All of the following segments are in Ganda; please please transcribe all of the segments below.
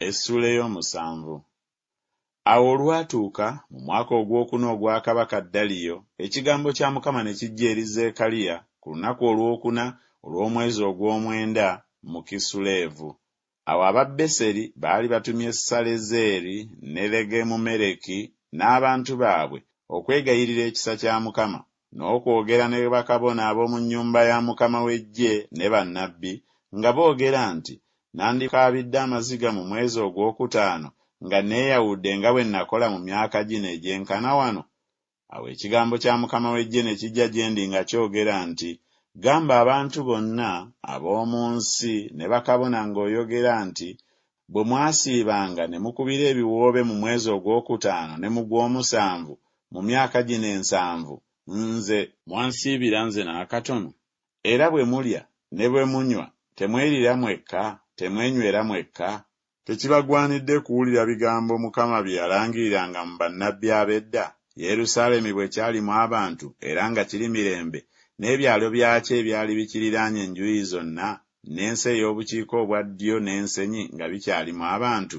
Essula ey'omusanvu. Awo olwatuuka mu mwaka ogwokuna ogwa Kabaka Daliyo, ekigambo kya Mukama ne kijja eri Zekkaliya ku lunaku olwokuna olw'omwezi ogw'omwenda mu Kisuleevu. Awo Ababeseri baali batumye Salezeeri ne Legemumereki n'abantu baabwe okwegayirira ekisa kya Mukama, n'okwogera ne bakabona ab'omu nnyumba ya Mukama w'eggye ne bannabbi, nga boogera nti, nandikaabidde amaziga mu mwezi ogwokutaano nga neeyawudde nga bwe nakola mu myaka gino egyenkana wano. Awo ekigambo kya Mukama w'eggye ne kijja gye ndi nga kyogera nti, gamba abantu bonna ab'omu nsi ne bakabona ng'oyogera nti, bwe mwasiibanga ne mukubira ebiwoobe mu mwezi ogwokutaano ne mu gw'omusanvu mu myaka gino 7, nze mwansiibira nze n'akatono? Era bwe mulya ne bwe munywa temwerira mwekka, temwenywera mwekka? Tekibagwanidde kuwulira bigambo Mukama bye yalangiriranga mu bannabbi ab'edda, Yerusaalemi bwe kyalimu abantu era nga kiri mirembe, n'ebyalo byakyo ebyali bikiriraanye enjuuyi zonna, n'ensi ey'obukiika obwa ddyo n'ensenyi nga bikyalimu abantu?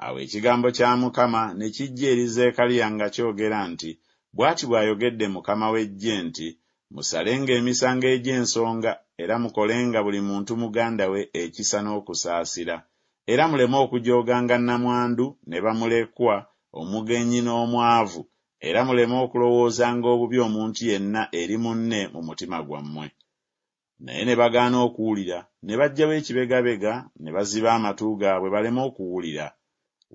Awo ekigambo kya Mukama ne kijja eri Zekkaliya nga kyogera nti, bw'ati bw'ayogedde Mukama w'eggye nti, musalenga emisango egy'ensonga era mukolenga buli muntu muganda we ekisa n'okusaasira, era muleme okujooganga nnamwandu ne bamulekwa, omugenyi n'omwavu, era muleme okulowoozanga obubi omuntu yenna eri munne mu mutima gwammwe. Naye ne bagaana okuwulira, ne baggyawo ekibegabega ne baziba amatu gaabwe baleme okuwulira.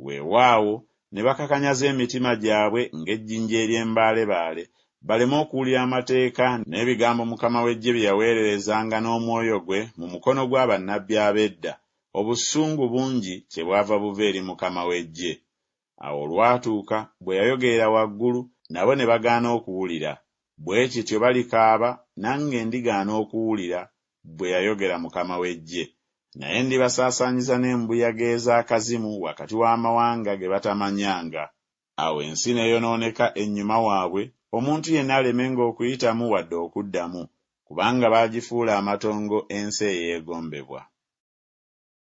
Weewaawo ne bakakanyaza emitima gyabwe ng'ejjinja ery'embaalebaale, baleme okuwulira amateeka n'ebigambo Mukama w'eggye bye yaweererezanga n'omwoyo gwe mu mukono gw'abannabbi ab'edda. Obusungu bungi kyebwava buva eri Mukama w'eggye. Awo olwatuuka bwe yayogerera waggulu, nabo ne bagaana okuwulira. Bwe kityo balikaaba, nange ndigaana okuwulira bwe yayogera Mukama w'eggye. Naye ndibasaasaanyiza n'embuyaga ez'akazimu wakati w'amawanga ge batamanyanga. Awo ensi n'eyonooneka ennyuma waabwe, omuntu yenna alemenga okuyitamu wadde okuddamu, kubanga baagifuula amatongo ensi eyeegombebwa.